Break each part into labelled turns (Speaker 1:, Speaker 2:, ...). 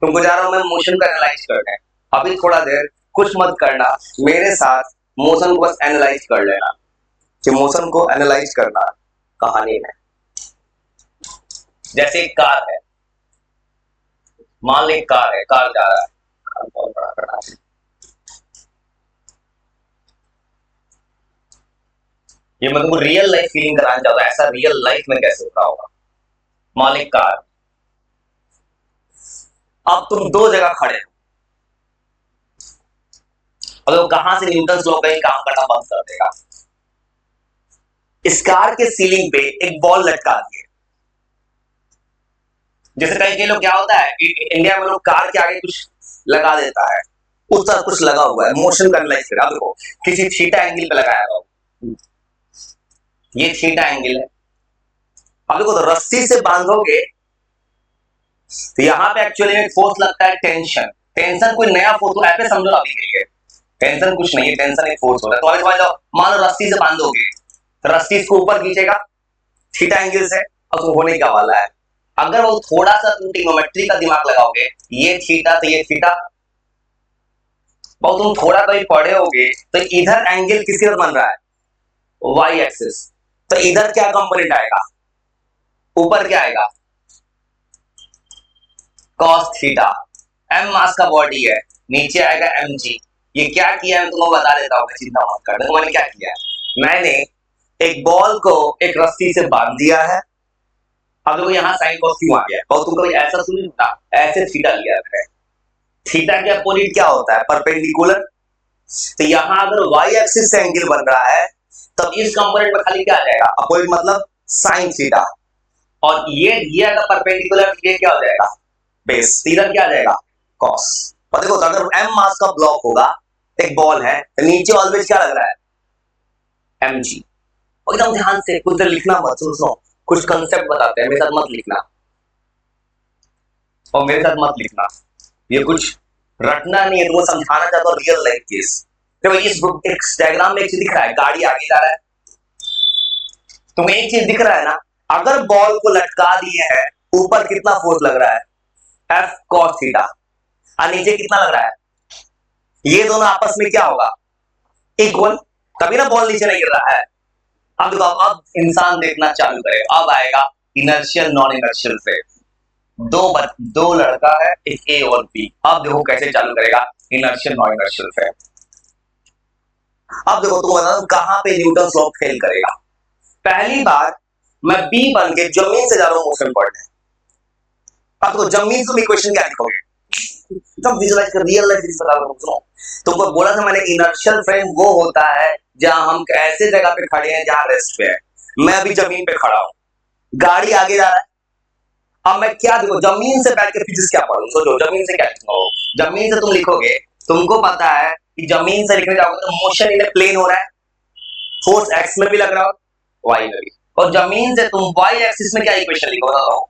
Speaker 1: तुमको जा रहा हूं मैं मोशन का एनालाइज करने। अभी थोड़ा देर कुछ मत करना, मेरे साथ मोशन को बस एनालाइज कर लेना कि मोशन को एनालाइज करना कहानी में। जैसे एक कार है, मान लो एक कार है, कार जा रहा है, कार बहुत बड़ा खड़ा है। ये मैं तुमको रियल लाइफ फीलिंग कराना चाहता हूं, ऐसा रियल लाइफ में कैसे होता होगा। मान लो एक कार, अब तुम दो जगह खड़े हो, और कहां से न्यूटन लॉ का ही काम करना बंद कर देगा। इस कार के सीलिंग पे एक बॉल लटका दिए। जैसे कई लोग क्या होता है, इंडिया में लोग कार के आगे कुछ लगा देता है, उस तरह कुछ लगा हुआ है, मोशन का एनालाइज कर। अब देखो किसी थीटा एंगल पे लगाया हुआ, ये थीटा एंगल है। अब देखो तो रस्सी से बांधोगे तो यहां पे एक्चुअली में फोर्स लगता है टेंशन। टेंशन कोई नया फोर्स हो ऐसे समझो अभी के लिए, टेंशन कुछ नहीं है, टेंशन एक फोर्स होता है। तो अभी समझ लो, मान लो रस्सी से बांधोगे तो रस्सी इसको ऊपर खींचेगा थीटा एंगल से, और तो होने क्या वाला है, अगर वो थोड़ा सा तुम ट्रिग्नोमेट्री का दिमाग लगाओगे, ये थीटा तो ये थीटा, और तुम थोड़ा कहीं पढ़े होगे तो इधर एंगल किसकी तरफ बन रहा है, वाई एक्सिस। तो इधर क्या कंपोनेंट आएगा, ऊपर क्या आएगा, कॉस थीटा। एम मास का बॉडी है, नीचे आएगा एम जी। ये क्या किया है तुमको बता देता हूँ, चिंता मत कर। देखो मैंने क्या किया है, मैंने एक बॉल को एक रस्सी से बांध दिया है। अब देखो यहाँ साइन कॉस क्यों आ गया, और तुमको ऐसा सुनी था, ऐसे थीटा लिया है। थीटा के अपोजिट क्या होता है, परपेंडिकुलर। तो यहाँ अगर वाई एक्सिस से एंगल बन रहा है तब इस कंपोनेंट में खाली क्या आ जाएगा, अपोजिट मतलब साइन थीटा। और ये अगर परपेंडिकुलर, ये क्या हो जाएगा, बेस। इधर क्या आ जाएगा, कॉस। और देखो तो अगर एम मास का ब्लॉक होगा, एक बॉल है, तो नीचे ऑलवेज क्या लग रहा है, एम जी। और एकदम ध्यान से कुछ देर लिखना मत, सुनो कुछ कंसेप्ट बताते हैं, मेरे साथ मत लिखना, और मेरे साथ मत लिखना, ये कुछ रटना नहीं है, तुमको समझाना चाहता हूँ रियल लाइफ केस। देखो इस डायग्राम में एक चीज दिख रहा है, गाड़ी आगे जा रहा है, तुम्हें एक चीज दिख रहा है ना, अगर बॉल को लटका दिए है, ऊपर कितना फोर्स लग रहा है, एफ कॉस थीटा, और नीचे कितना लग रहा है, ये दोनों आपस में क्या होगा, इक्वल, तभी ना बॉल नीचे नहीं गिर रहा है। अब देखो, अब इंसान देखना चालू करेगा, अब आएगा इनर्शियल नॉन इनर्शियल से। दो लड़का है, एक ए और बी। अब देखो कैसे चालू करेगा इनर्शियल नॉन इनर्शियल से। अब देखो तुम बता कहां पे न्यूटन लॉ फेल करेगा। पहली बार मैं बी बन के जमीन से जा रहा हूं मोशन पढ़ने। अब तो जमीन तुम इक्वेशन क्या लिखोगे, तब विजुअलाइज कर, रियल लाइफ बता रहा हूं। सुनो, तुमको बोला था मैंने, इनर्शियल फ्रेम वो होता है जहां हम ऐसे जगह पे खड़े हैं जहां रेस्ट पे है। मैं अभी जमीन पे खड़ा हूं, गाड़ी आगे जा रहा है। अब मैं क्या देखो, जमीन से बैठ के फिजिक्स क्या पढ़ूं, सोचो जमीन से क्या लिखूंगा। जमीन से तुम लिखोगे, तुमको पता है कि जमीन से लिखने जाओगे तो मोशन इन प्लेन हो रहा है, फोर्स एक्स में भी लग रहा हो, वाई में भी। और जमीन से तुम वाई एक्सिस में क्या इक्वेशन लिखो, बताओ।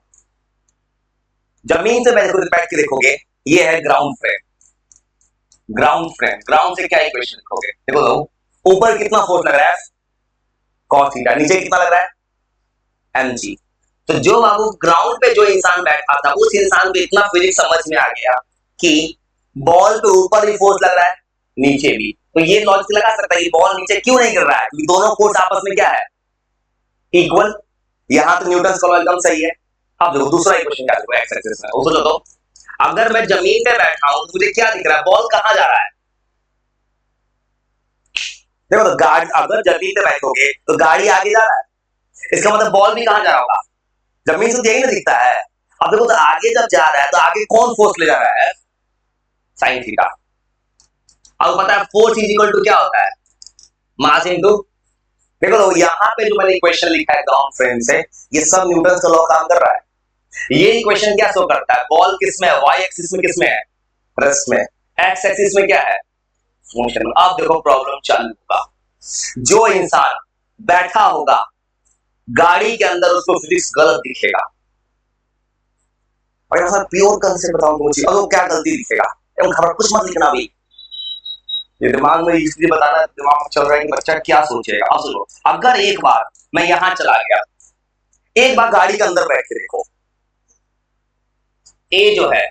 Speaker 1: जमीन से बैठ के देखोगे, ये है ground frame. Ground frame, ground से क्या इक्वेशन लिखोगे, देखो तो ऊपर कितना फोर्स लग रहा है, कॉस थीटा, नीचे कितना लग रहा है, एम जी। तो जो बाबू ग्राउंड पे जो इंसान बैठा था, उस इंसान को इतना फिजिक्स समझ में आ गया कि बॉल पे ऊपर भी फोर्स लग रहा है, नीचे भी। तो ये लॉजिक लगा सकता है कि बॉल नीचे क्यों नहीं गिर रहा है, क्योंकि दोनों फोर्स आपस में क्या है, इक्वल। यहां तो न्यूटन का लॉ एकदम सही है। अब देखो दूसरा इक्वेशन क्या है, एक्स एक्सिस में, वो सोचो तो, अगर मैं जमीन पे बैठा हूं तो मुझे क्या दिख रहा है, बॉल कहां जा रहा है। देखो तो गाड़ी, अगर जमीन पे बैठोगे तो गाड़ी आगे जा रहा है, इसका मतलब बॉल भी कहां जा रहा होगा, जमीन से यही ना दिखता है। अब देखो तो आगे जब जा रहा है तो आगे कौन फोर्स ले जा रहा है, साइन थीटा। अब पता है फोर्स इज इक्वल टू क्या होता है, मास इनटू। देखो तो यहाँ पे जो मैंने इक्वेशन लिखा है ग्राउंड फ्रेम से, ये सब न्यूटन का लॉ काम कर रहा है। ये इक्वेशन क्या शो करता है, बॉल किसमें है, वाई एक्सिस में किसमें है, रेस्ट में। एक्स एक्सिस में क्या है, मोशन। अब देखो प्रॉब्लम चालू होगा। जो इंसान बैठा होगा गाड़ी के अंदर, उसको फिजिक्स गलत दिखेगा। और यहाँ प्योर कंसेप्ट बताऊं मुझे, अब वो क्या गलती दिखेगा, खबर कुछ मत लिखना भी, ये दिमाग में इसलिए बताना, दिमाग चल रहा है कि बच्चा क्या सोचेगा। अब सुनो, अगर एक बार मैं यहां चला गया, एक बार गाड़ी के अंदर बैठ के देखो, ए जो है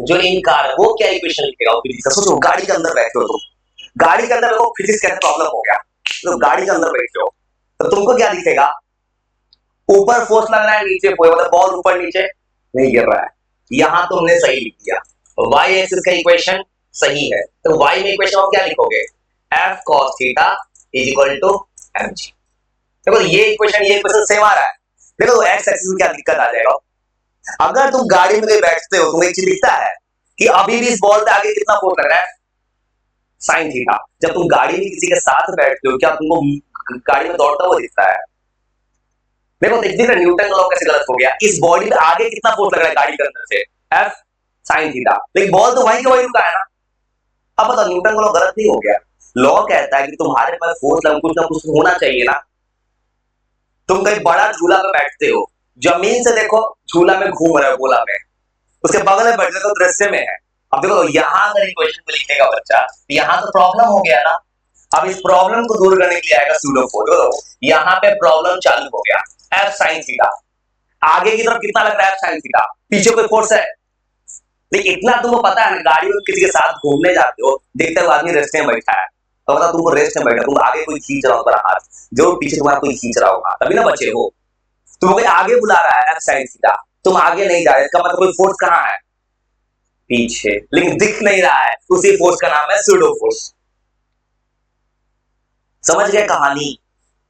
Speaker 1: जो इन कार है वो क्या इक्वेशन लिखेगा वो फिजिक्स का? सोचो गाड़ी के अंदर बैठे हो तुम, गाड़ी के अंदर देखो फिजिक्स कैसे प्रॉब्लम हो गया, तो गाड़ी के अंदर बैठे हो तो तुमको क्या दिखेगा? ऊपर फोर्स लग रहा है, नीचे फोर्स, मतलब बॉल ऊपर नीचे नहीं गिर रहा है। यहां तुमने सही लिख दिया, y एक्सिस का इक्वेशन सही है, तो y में इक्वेशन आप क्या लिखोगे? f cos theta is equal to mg। देखो ये इक्वेशन सेम आ रहा है। देखो x एक्सिस में क्या दिक्कत आ जाएगा, अगर तुम गाड़ी में बैठते हो तुम्हें एक चीज दिखता है कि अभी भी इस बॉल पे आगे कितना फोर्स लग रहा है, साइन थीटा। जब तुम गाड़ी में किसी के साथ बैठते हो क्या तुमको गाड़ी में दौड़ता हुआ दिखता है? देखो देखिए न्यूटन का लॉ कैसे गलत हो गया, इस बॉडी पे आगे कितना फोर्स लग रहा है गाड़ी के अंदर से, एफ साइन थीटा, लेकिन बॉल तो वहीं के वहीं रुका है ना। अब बताओ न्यूटन का लॉ गलत नहीं हो गया? लॉ कहता है कि तुम्हारे पास फोर्स कुछ ना कुछ होना चाहिए ना। तुम कहीं बड़ा झूला पे बैठते हो, जमीन से देखो झूला में घूम रहा है गोला में, उसके बगल में बैठे तो दृश्य में है। अब देखो यहाँ अगर इक्वेशन को लिखेगा बच्चा, यहाँ तो प्रॉब्लम हो गया ना। अब इस प्रॉब्लम को दूर करने के लिए आएगा सूडो फोर्स। यहाँ पे प्रॉब्लम चालू हो गया, एफ साइन थीटा। आगे की तरफ कितना लग रहा है एफ साइन थीटा, पीछे कोई फोर्स है लेकिन इतना तुमको पता है ना, गाड़ी में किसी के साथ घूमने जाते हो, देखते हो आदमी रेस्ट में बैठा है, तो मतलब तुमको रेस्ट में बैठा, तुम आगे कोई खींच रहा होगा हाथ, जरूर पीछे तुम्हारा कोई खींच रहा होगा, तभी ना बचे हो। तुमको कोई आगे बुला रहा है एफ साइन थीटा, तुम आगे नहीं जा रहे, इसका मतलब कोई फोर्स कहाँ है? पीछे, लेकिन दिख नहीं रहा है, उसी फोर्स का नाम है सूडो फोर्स। समझ गए कहानी?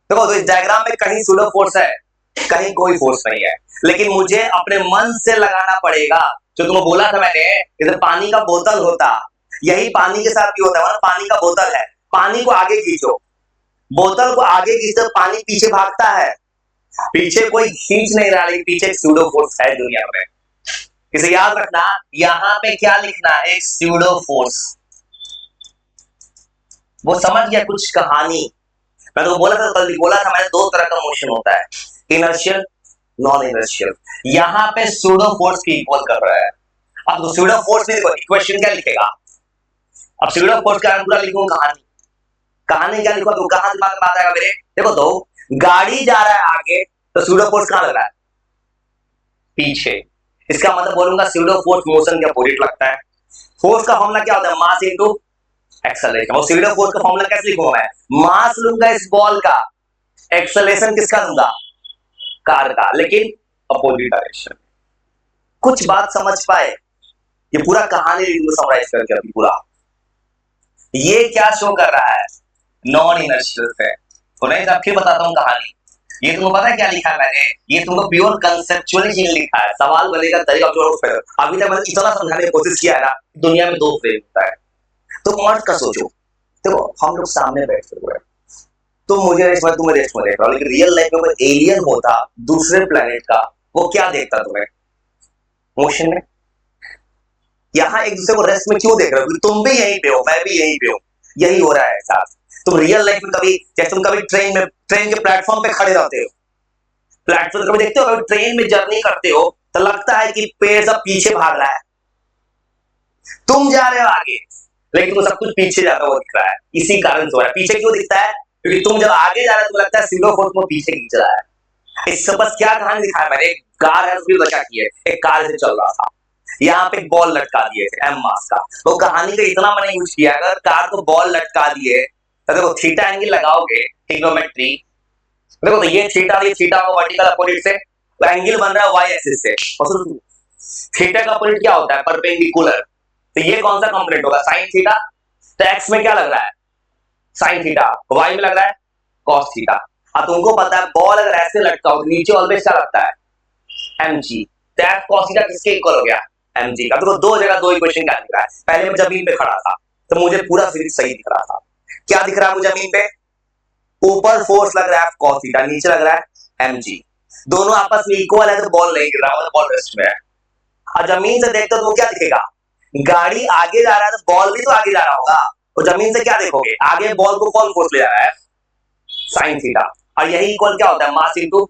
Speaker 1: देखो तो इस डायग्राम में कहीं सूडो फोर्स है, कहीं कोई फोर्स नहीं है, लेकिन मुझे अपने मन से लगाना पड़ेगा। जो तुमको बोला था मैंने, इधर पानी का बोतल होता, यही पानी के साथ भी होता है, पानी का बोतल है, पानी को आगे खींचो, बोतल को आगे खींचो, पानी पीछे भागता है, पीछे कोई खींच नहीं रहा, लेकिन पीछे सूडो फोर्स है दुनिया में। इसे याद रखना, यहां पे क्या लिखना है, एक सूडो फोर्स। वो समझ गया कुछ कहानी? मैं तो बोला था मैंने, दो तरह का मोशन होता है, इनर्शियल नॉन इनर्शियल। यहां पे सूडो फोर्स की इक्वल कर रहा है। अब तो सूडो फोर्स में देखो इक्वेशन क्या लिखेगा, अब सूडो फोर्स का पूरा लिखूं कहानी, कहानी क्या लिखो तो कहां दिमाग में आता है मेरे? देखो तो गाड़ी जा रहा है आगे, तो सूडो फोर्स कहां लग रहा है? पीछे। इसका मतलब बोलूंगा सूडो फोर्स मोशन के अपोजिट लगता है। फोर्स का फॉर्मूला क्या होता है? Mass into acceleration. और सूडो फोर्स का फॉर्मूला कैसे लिखूंगा मैं? मास लूंगा इस बॉल का, एक्सेलरेशन किसका लूंगा? कार का, लेकिन अपोजिट डायरेक्शन। कुछ बात समझ पाए? ये पूरा कहानी समराइज करके अभी पूरा ये क्या शो कर रहा है? नॉन इनर्शियल है। तो नहीं तो फिर बताता हूं कहानी। ये तुमको पता है क्या लिखा है मैंने? ये तुमको प्योर कंसेप्चुअली चीज लिखा है, सवाल बनेगा तरीका जो अभी तक मैंने इतना समझाने की कोशिश किया है ना, दुनिया में दो फ्रेम होता है। तो मर्द का सोचो, देखो हम लोग सामने बैठते हुए, तुम मुझे रेस्ट में, तुम्हें रेस्ट में देख रहा हो, लेकिन रियल लाइफ में कोई एलियन होता दूसरे प्लेनेट का, वो क्या देखता तुम्हें? मोशन में। यहाँ एक दूसरे को रेस्ट में क्यों देख रहे हो? तुम भी यहीं पे हो, मैं भी यहीं पे हूँ, यही हो रहा है साथ। तुम रियल लाइफ में कभी, जैसे तुम कभी ट्रेन के प्लेटफॉर्म पे खड़े रहते हो, प्लेटफॉर्म कभी देखते हो, कभी ट्रेन में जर्नी करते हो तो लगता है कि पेड़ सब पीछे भाग रहा है, तुम जा रहे हो आगे, लेकिन तुम सब कुछ पीछे जाता हुआ दिख रहा है। इसी कारण से हो रहा है। पीछे क्यों दिखता है? क्योंकि तुम जब आगे जा रहे हो तो लगता है सूडो फोर्स को पीछे खींच रहा है। इससे बस क्या कहानी दिखाया मैंने, एक कार है उसकी बचा की है, एक कार से चल रहा था, यहाँ पे बॉल लटका दिए थे एम मास का। तो कहानी का इतना मैंने यूज किया, अगर कार को बॉल लटका दिए तो देखो थीटा एंगल लगाओगे, ट्रिग्नोमेट्री, देखो तो ये थीटा को वर्टिकल अपोजिट से, तो एंगल बन रहा है वाई एक्सिस से, और थीटा का अपोजिट क्या होता है? परपेंडिकुलर। तो ये कौन सा कंपोनेंट होगा? Sine theta. तो एक्स में क्या लग रहा है? Sine theta. वाई में लग रहा है कॉस थीटा। अब तुमको पता है बॉल अगर ऐसे लटका हो तो नीचे ऑलवेज क्या लगता है? mg। तो f cos थीटा किसके इक्वल हो गया? mg का। तो दो जगह दो इक्वेशन क्या दिख रहा है? पहले मैं जमीन पे खड़ा था तो मुझे पूरा फिजिक्स सही दिख रहा था। क्या दिख रहा है मुझे जमीन पे? ऊपर फोर्स लग रहा है cos थीटा, नीचे लग रहा है mg, दोनों आपस में इक्वल है तो बॉल नहीं गिर रहा, बॉल रेस्ट में है। और जमीन से देखते हो तो क्या दिखेगा? गाड़ी आगे जा रहा है तो बॉल भी तो आगे जा रहा होगा, तो जमीन से क्या देखोगे? आगे बॉल को कौन फोर्स ले जा रहा है? Sine theta. और यही इक्वल क्या होता है? मास इनटू,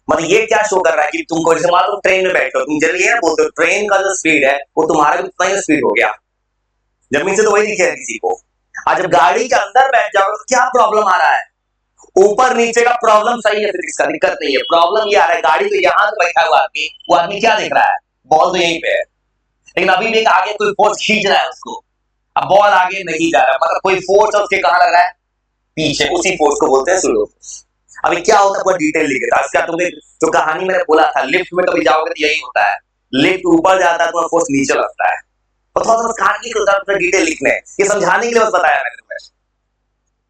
Speaker 1: मतलब ये क्या शो कर रहा है कि तुमको, जैसे मान लो ट्रेन में बैठे हो, तुम जनरली ये बोलते हो ट्रेन का जो स्पीड है वो तुम्हारा भी उतना ही स्पीड हो गया, जमीन से तो वही दिखेगा किसी को। और जब गाड़ी के अंदर बैठ जाओगे तो क्या प्रॉब्लम आ रहा है? ऊपर नीचे का प्रॉब्लम सही है, फिजिक्स का दिक्कत नहीं है। प्रॉब्लम ये आ रहा है गाड़ी तो यहां बैठा हुआ आदमी, वो आदमी क्या देख रहा है? बॉल तो यहीं पे है, लेकिन अभी भी आगे कोई फोर्स खींच रहा है उसको। अब बॉल आगे नहीं जा रहा, मतलब कोई फोर्स उसके कहां लग रहा है, पीछे, उसी फोर्स को बोलते हैं सूडो फोर्स। अभी क्या होता है पूरा डिटेल लिखे था इसका, तुमने जो कहानी मैंने बोला था, लिफ्ट में कभी जाओगे तो यही होता है, लिफ्ट ऊपर जाता है तो फोर्स नीचे लगता है। और थोड़ा सा कहानी के उधर डिटेल लिखने हैं, ये समझाने के लिए बस बताया मैंने तुम्हें,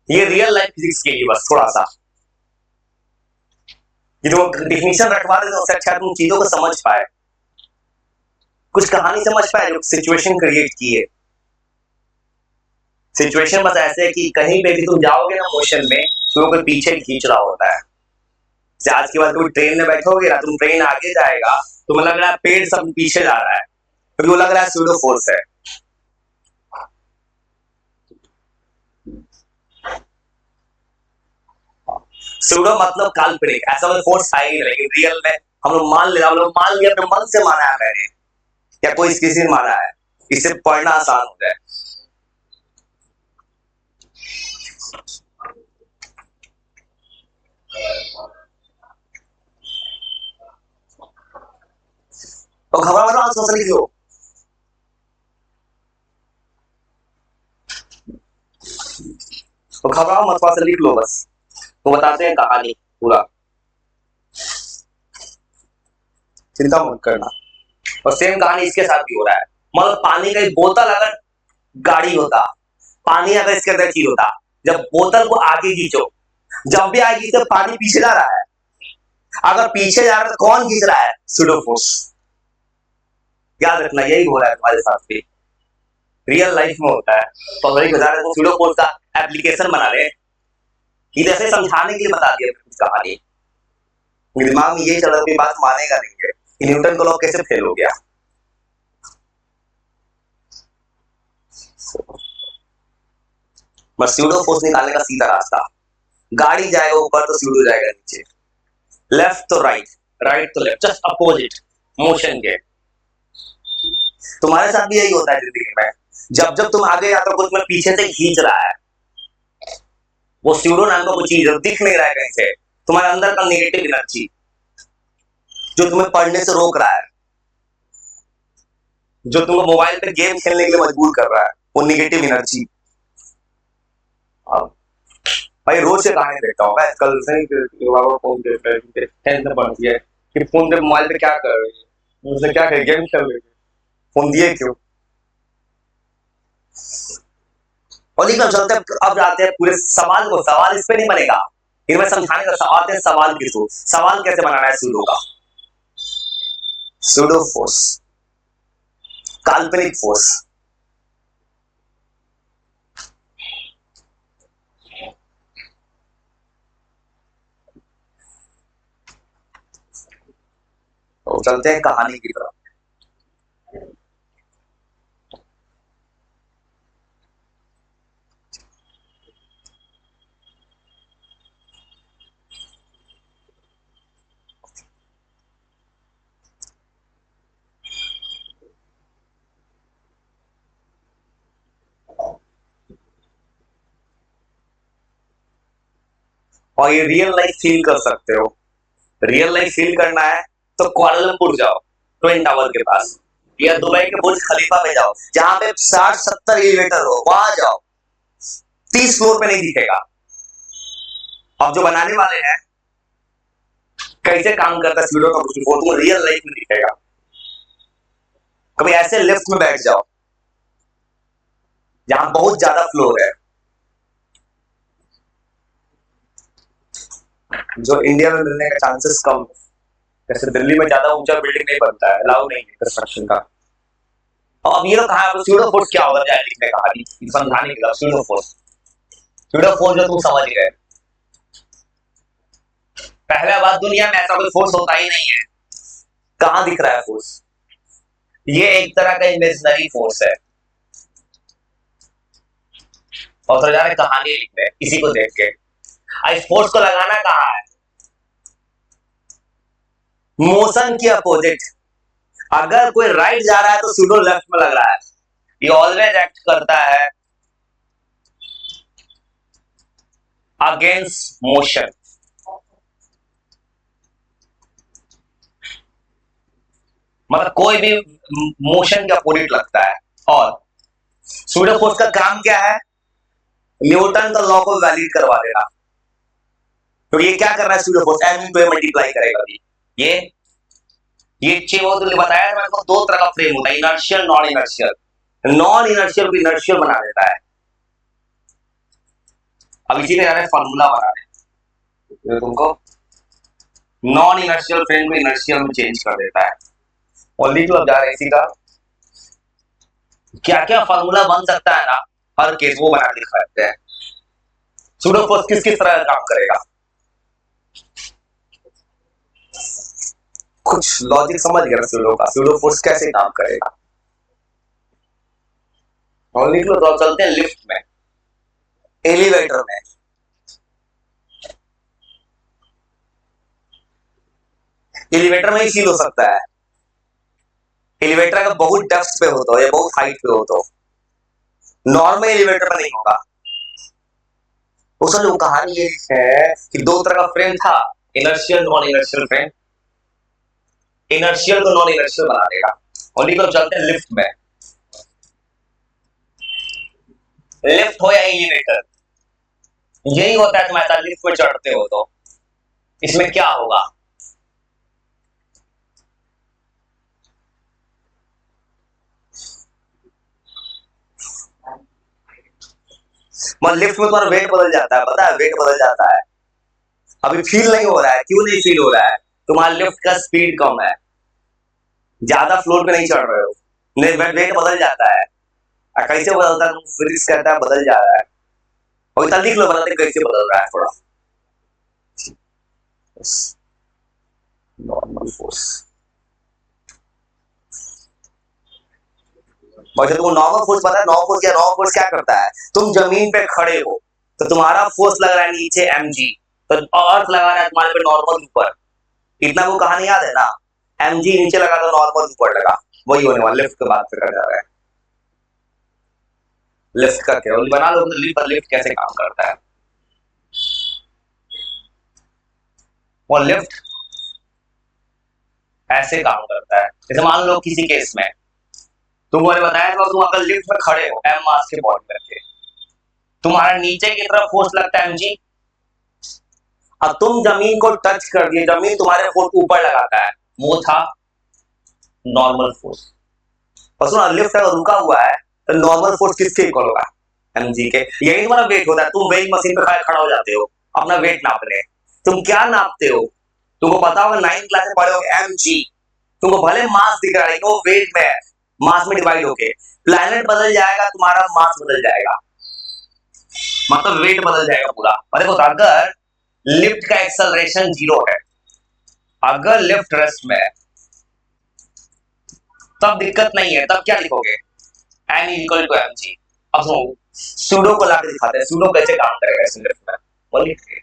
Speaker 1: ये रियल लाइफ फिजिक्स के लिए बस थोड़ा सा, ये जो डिफिनेशन रखवा देते उससे अच्छा तुम चीजों को समझ पाए, कुछ कहानी समझ पाए जो सिचुएशन क्रिएट की है। सिचुएशन बस ऐसे है कि कहीं पे भी तुम जाओगे ना मोशन में, तो कोई पीछे खींच रहा होता है। जैसे आज के बाद कोई ट्रेन में बैठोगे ना, तुम ट्रेन आगे जाएगा तो लग रहा है पेड़ सब पीछे जा रहा है, तो वो लग रहा है सूडो फोर्स है। सूडो मतलब काल्पनिक, ऐसा कोई फोर्स है ही नहीं, लेकिन रियल में हम लोग मान ले, हम लोग मान लिया, अपने मन से माना है मैंने, या कोई किसी ने माना है, इससे पढ़ना आसान हो जाए। तो घबरा मत, आंसर लिख लो। तो घबराओ मत, थोड़ा सा लिख लो बस, तो बताते हैं कहानी पूरा, चिंता मत करना। और सेम कहानी इसके साथ भी हो रहा है, मतलब पानी का एक बोतल अगर गाड़ी होता, पानी अगर इसके अंदर चीज होता, जब बोतल को आगे खींचो, जब भी आगे तो पानी पीछे जा रहा है, अगर पीछे जा रहा है तो कौन खींच रहा है, सूडो फोर्स। याद रखना यही हो रहा है तुम्हारे साथ भी, रियल लाइफ में होता है। तो वही बता रहे सूडो फोर्स का एप्लीकेशन बना रहे, ये जैसे समझाने के लिए बता दिया कुछ कहानी, दिमाग में ये चल रहा है बात मानेगा नहीं है कि न्यूटन का लॉ कैसे फेल हो गया। बस सूडो फोर्स निकालने का सीधा रास्ता, गाड़ी जाएगा ऊपर तो सूडो जाएगा नीचे, लेफ्ट तो राइट, राइट तो लेफ्ट, जस्ट अपोजिट मोशन के। तुम्हारे साथ भी यही होता है जिंदगी में, जब जब तुम आगे जाते हो कुछ में पीछे से खींच रहा है, वो सूडो नाम का कुछ चीज दिख नहीं रहा है कहीं से, तुम्हारे अंदर का नेगेटिव एनर्जी जो तुम्हें पढ़ने से रोक रहा है, जो तुमको मोबाइल पे गेम खेलने के लिए मजबूर कर रहा है, वो निगेटिव एनर्जी। भाई रोज से कहानी देखता हूँ मैं, कल से बाबा फोन पे टेंथ में पढ़ती है कि फोन पे मोबाइल पे क्या कर रही है, मुझसे क्या कर गेम खेल रही है, फोन दिए क्यों। और लेकिन चलते अब जाते हैं पूरे सवाल को, सवाल इस पे नहीं बनेगा, इनमें समझाने का आते हैं सवाल के थ्रू, सवाल कैसे बनाना है सूडो का, सूडो फोर्स, काल्पनिक फोर्स। तो चलते हैं कहानी की तरफ। और ये रियल लाइफ फील कर सकते हो, रियल लाइफ फील करना है तो कुआलालंपुर जाओ, ट्विन टावर के पास, या दुबई के बुर्ज खलीफा में जाओ, जहां पे 60-70 एलिवेटर हो, वहां जाओ, 30 फ्लोर पे नहीं दिखेगा। अब जो बनाने वाले हैं कैसे काम करता है सूडो का कुछ वो तुम रियल लाइफ में दिखेगा। कभी ऐसे लिफ्ट में बैठ जाओ जहां बहुत ज्यादा फ्लोर है, जो इंडिया में मिलने का चांसेस कम, जैसे दिल्ली में ज्यादा ऊंचा बिल्डिंग नहीं बनता है, अलाउ नहीं है कंस्ट्रक्शन का। और अब ये लोग कहा सूडो फोर्स क्या होगा, जाए लिखने कहानी समझाने के लिए, सूडो फोर्स, सूडो फोर्स जो तुम समझ गए, पहला बात दुनिया में ऐसा कोई फोर्स होता ही नहीं है, कहां दिख रहा है फोर्स, ये एक तरह का इमेजिनरी फोर्स है। और तो जाने कहानी लिखते हैं किसी को देख के, इस फोर्स को लगाना कहाँ है, मोशन के अपोजिट, अगर कोई राइट जा रहा है तो सूडो लेफ्ट में लग रहा है, ये ऑलवेज एक्ट करता है अगेंस्ट मोशन। मतलब कोई भी मोशन का अपोजिट लगता है। और सूडो फोर्स का काम क्या है? न्यूटन का लॉ को वैलिड करवा देना। तो ये क्या कर रहा है pseudo force? M into A multiply करेगा अभी। ये वो तो बताया था मैंने, दो तरह का फ्रेम होता है, inertial non inertial. Non inertial को इनर्शियल बना देता है। अब इसी में जाने फॉर्मूला बना रहे तुमको, नॉन इनर्शियल फ्रेम को इनर्शियल में चेंज कर देता है। और लिख लो जा रहे इसी का क्या क्या फॉर्मूला बन सकता है ना, हर केस वो बना के दिखा देते हैं। सूडो फोर्स किस किस तरह का काम करेगा, कुछ लॉजिक समझ गया सूडो का, सूडो फोर्स कैसे काम करेगा। और लिख लो तो चलते हैं लिफ्ट में, एलिवेटर में। एलिवेटर में ही फील हो सकता है। एलिवेटर का बहुत डेप्थ पे होता है या बहुत हाइट पे होता हो, नॉर्मल एलिवेटर में नहीं होगा। उसमें जो कहानी ये है कि दो तरह का फ्रेम था, inertial non inertial frame. Inertial को नॉन इनर्शियल बना देगा। और निकल चलते हैं लिफ्ट में। लिफ्ट हो या एलिवेटर, यही होता है तुम्हारे साथ लिफ्ट में चढ़ते हो तो इसमें क्या होगा। मतलब लिफ्ट में तुम्हारा वेट बदल जाता है, पता है वेट बदल जाता है। अभी फील नहीं हो रहा है, क्यों नहीं फील हो रहा है? तुम्हारा लिफ्ट का स्पीड कम है, ज्यादा फ्लोर पे नहीं चढ़ रहे हो, वेट बदल जाता है। कैसे बदलता है? फिजिक्स कहता है बदल जा रहा है। और इतना लिख लो बताते कैसे बदल रहा है थोड़ा। नॉर्मल फोर्स, और जब तुमको नॉर्मल फोर्स पता है, नॉर्मल फोर्स क्या करता है? तुम जमीन पे खड़े हो तो तुम्हारा फोर्स लग रहा है नीचे mg, तो अर्थ लगा रहा है तुम्हारे पे नॉर्मल ऊपर। इतना वो कहानी याद है ना, mg नीचे लगा तो नॉर्मल ऊपर लगा, वही होने वाला। लिफ्ट की बात कर जा रहा है, लिफ्ट का केवल बना लो लिफ्ट कैसे काम करता है। वो लिफ्ट ऐसे काम करता है, जैसे मान लो किसी केस में तुमने बताया था, तुम अगर लिफ्ट में खड़े हो m मास के बॉडी में रखे, तुम्हारा नीचे की तरफ फोर्स लगता है mg। अब तुम जमीन को टच कर दिए, जमीन तुम्हारे फोर्स ऊपर लगाता है, वो था नॉर्मल फोर्स। और सुना, लिफ्ट अगर रुका हुआ है तो नॉर्मल फोर्स किसके इक्वल होगा? mg के। यही तुम्हारा वेट होता है। तुम वेइंग मशीन पे खड़ा हो जाते हो अपना वेट नापने, तुम क्या नापते हो? तुमको पता होगा 9th क्लास में पढ़े होगे mg। तुमको भले मास दिख रहा है लेकिन वो वेट में है, मास में डिवाइड होके प्लैनेट बदल जाएगा, तुम्हारा मास बदल जाएगा, मतलब वेट बदल जाएगा पूरा। और देखो अगर लिफ्ट का एक्सेलरेशन 0 है, अगर लिफ्ट रेस्ट में है तब दिक्कत नहीं है, तब क्या लिखोगे? m equal to mg। अब सुनो, सूडो को लाके दिखाते हैं, सूडो कैसे काम करेगा इस लिफ्ट में, वो लिखिए।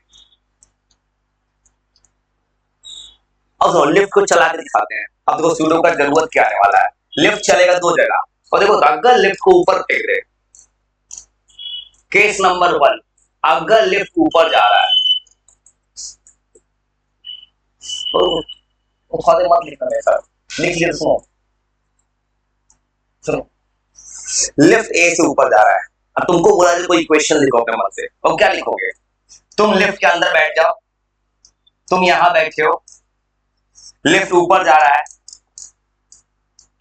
Speaker 1: अब सुनो, लिफ्ट को चला के दिखाते हैं। अब देखो सूडो का जरूरत क्या आने वाला है, लिफ्ट चलेगा दो जगह। और देखो अगर लिफ्ट को ऊपर फेंक दे, केस नंबर 1, अगर लिफ्ट ऊपर जा रहा है तो थोड़े मत लिखना है सर, लिख लिया। सुनो लिफ्ट ए से ऊपर जा रहा है, अब तुमको बोला जाए कोई इक्वेशन लिखो अपने मन से, तो क्या लिखोगे? तुम लिफ्ट के अंदर बैठ जाओ, तुम यहां बैठे हो, लिफ्ट ऊपर जा रहा है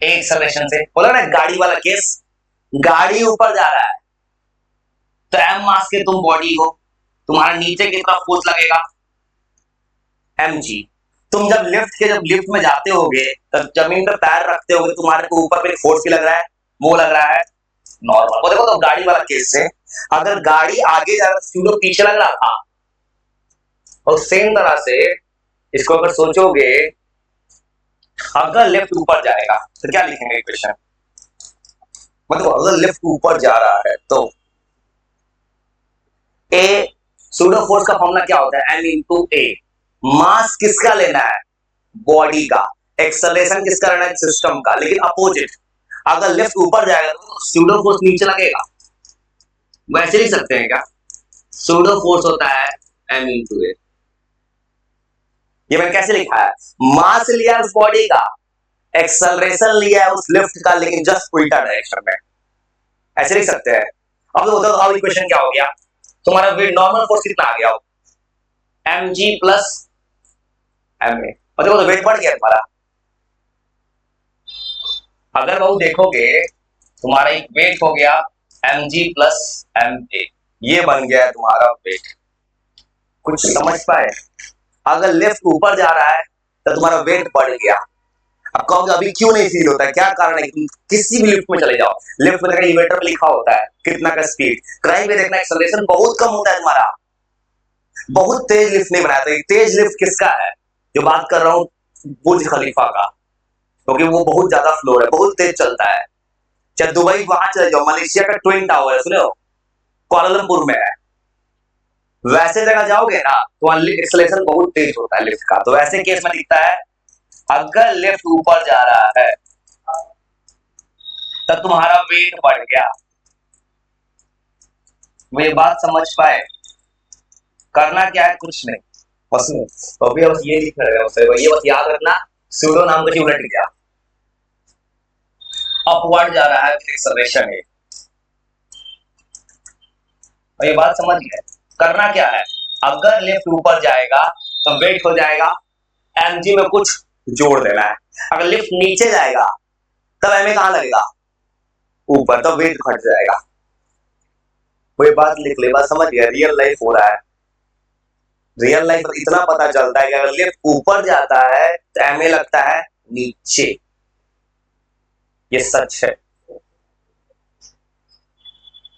Speaker 1: एक एक्सेलरेशन से, बोला ना गाड़ी वाला केस, गाड़ी ऊपर जा रहा है तो m मास के तुम बॉडी हो, तुम्हारा नीचे की तरफ फोर्स लगेगा mg। तुम जब लिफ्ट में जाते होगे तब जमीन पे पैर रखते होगे, तुम्हारे को ऊपर पे फोर्स भी लग रहा है, वो लग रहा है नॉर्मल। वो देखो तो गाड़ी वाला केस से अगर गाड़ी आगे जा रहा सूडो पीछे लग रहा था, और सेम तरह से इसको अगर सोचोगे अगर लिफ्ट ऊपर जाएगा तो क्या लिखेंगे इक्वेशन? मतलब अगर लिफ्ट ऊपर जा रहा है तो ए सूडो फोर्स का फॉर्मूला क्या होता है? m इंटू ए। मास किसका लेना है? बॉडी का। एक्सेलरेशन किसका लेना है? सिस्टम का। लेकिन अपोजिट, अगर लिफ्ट ऊपर जाएगा तो सूडो फोर्स नीचे लगेगा। वैसे लिख सकते हैं क्या? सूडो फोर्स होता है m इंटू ए। ये मैंने कैसे लिखा है? मास लिया उस बॉडी का, एक्सेलरेशन लिया है उस लिफ्ट का, लेकिन जस्ट उल्टा डायरेक्शन में, ऐसे लिख सकते हैं। अब तो बताओ अब इक्वेशन क्या हो गया, तुम्हारा वेट नॉर्मल फोर्स कितना आ गया, mg प्लस ma, और देखो तो वेट बढ़ गया तुम्हारा। अगर वो देखोगे तुम्हारा एक वेट हो गया mg प्लस ma, ये बन गया है तुम्हारा वेट। कुछ समझ पाए? अगर लिफ्ट ऊपर जा रहा है तो तुम्हारा वेट बढ़ गया। अब कहोगे अभी क्यों नहीं फील होता है, क्या कारण है? किसी भी लिफ्ट में चले जाओ, लिफ्ट में एलिवेटर पर लिखा होता है कितना का स्पीड, कहीं भी देखना एक्सेलरेशन बहुत कम होता है तुम्हारा। बहुत तेज लिफ्ट नहीं बनाया। तो तेज लिफ्ट किसका है, जो बात कर रहा हूं बुर्ज खलीफा का, क्योंकि वो बहुत ज्यादा फ्लोर है, बहुत तेज चलता है। चाहे दुबई वहां चले जाओ, मलेशिया का ट्विन टावर है, सुने हो, कुआलालंपुर में है, वैसे जगह जाओगे ना तो एक्सेलरेशन बहुत तेज होता है लिफ्ट का। तो वैसे केस में दिखता है अगर लिफ्ट ऊपर जा रहा है तो तुम्हारा वेट बढ़ गया। वो ये बात समझ पाए? करना क्या है, कुछ नहीं, बस तो अभी बस ये लिख रहे हो, ये बस याद रखना, सूडो नाम का उलट गया, अपवर्ड जा रहा है एक्सेलरेशन है। और ये बात समझ गए? करना क्या है, अगर लिफ्ट ऊपर जाएगा तो वेट हो जाएगा mg में कुछ जोड़ देना है। अगर लिफ्ट नीचे जाएगा तब ma कहां लगेगा, ऊपर, तो वेट घट जाएगा। कोई बात लिख ले, बात समझ गया? रियल लाइफ हो रहा है। रियल लाइफ इतना पता चलता है कि अगर लिफ्ट ऊपर जाता है तो ma लगता है नीचे, ये सच है,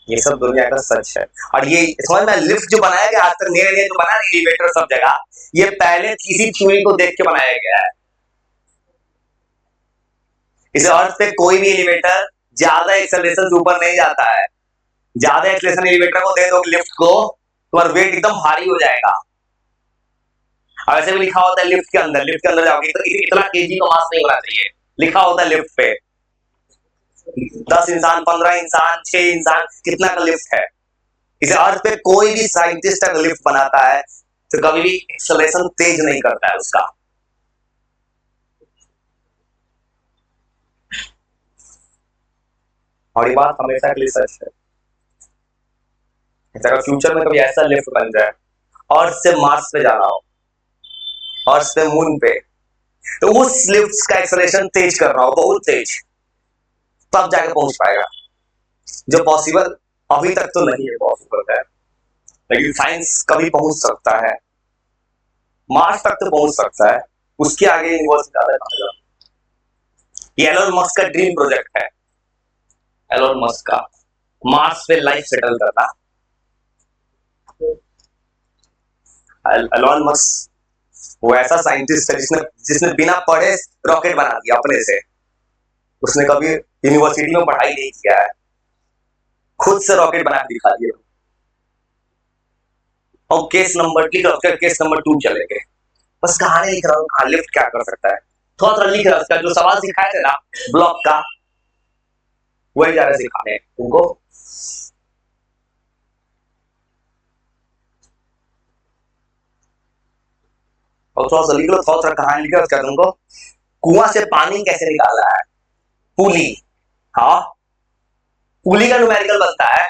Speaker 1: ये सब दुनिया का सच है। और ये समझ में, लिफ्ट जो बनाया गया आज तक नए नए जो बना एलिवेटर सब जगह, ये पहले किसी थ्योरी को देख के बनाया गया है। इस अर्थ पे कोई भी एलिवेटर ज्यादा एक्सेलरेशन से ऊपर नहीं जाता है। ज्यादा एक्सेलरेशन एलिवेटर को दे दो लिफ्ट को, तुम्हारा वेट एकदम भारी हो जाएगा। अब ऐसे भी लिखा होता है लिफ्ट के अंदर जाओगे तो इतना केजी का मास नहीं होना चाहिए, लिखा होता है लिफ्ट पे 10 इंसान, 15 इंसान, 6 इंसान, कितना का लिफ्ट है। इसे अर्थ पे कोई भी साइंटिस्ट अगर लिफ्ट बनाता है तो कभी भी एक्सेलरेशन तेज नहीं करता है उसका। और ये बात हमेशा के लिए सच है। अगर फ्यूचर में कभी ऐसा लिफ्ट बन जाए अर्थ से मार्स पे जाना हो, अर्थ से मून पे, तो उस लिफ्ट का एक्सेलरेशन तेज कर रहा हो, बहुत तेज, तब जाके पहुंच पाएगा, जो पॉसिबल अभी तक तो नहीं है पॉसिबल है, लेकिन साइंस कभी पहुंच सकता है, मार्स तक तो पहुंच सकता है, उसके आगे यूनिवर्स ज्यादा जाएगा। ये एलोन मस्क का ड्रीम प्रोजेक्ट है, एलोन मस्क का, मार्स पे लाइफ सेटल करना। एलोन मस्क वो ऐसा साइंटिस्ट है जिसने जिसने बिना पढ़े रॉकेट बना दिया अपने से। उसने कभी यूनिवर्सिटी में पढ़ाई नहीं किया है, खुद से रॉकेट बना के दिखा दिया। और केस नंबर केस नंबर 2 चलेंगे, बस कहानी लिख रहा हूँ, लिफ्ट क्या कर सकता है, थोड़ा थोड़ा लिख रहा हूँ। उसका जो सवाल सिखाए थे ना ब्लॉक का, वही जा रहे सिखाने तुमको। और थोड़ा सा लिख लो, थोड़ा सा कहानी लिख लो तुमको। कुआं से पानी कैसे निकाला है, पुली, हाँ, पुली का न्यूमेरिकल बनता है।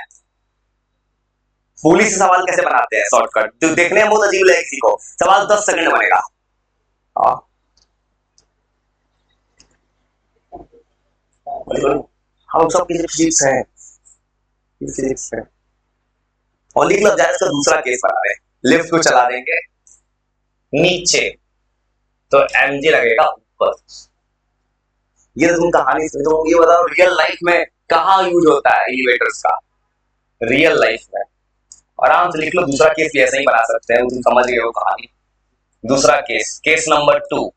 Speaker 1: पुली से सवाल कैसे बनाते हैं शॉर्टकट, जो देखने में बहुत अजीब लगे किसी को, सवाल 10 सेकंड में बनेगा। हाँ, हम सब की फिजिक्स है, फिजिक्स है। और लिख लो जाए, इसका दूसरा केस बना रहे हैं, लिफ्ट को चला देंगे नीचे तो mg लगेगा ऊपर। ये तो तुम कहानी सुन, तो ये बताओ रियल लाइफ में कहाँ यूज होता है एलिवेटर्स का, रियल लाइफ में। आराम से लिख लो, दूसरा केस भी ऐसे ही बना सकते हैं, तुम समझ गए हो कहानी। दूसरा केस, केस नंबर 2,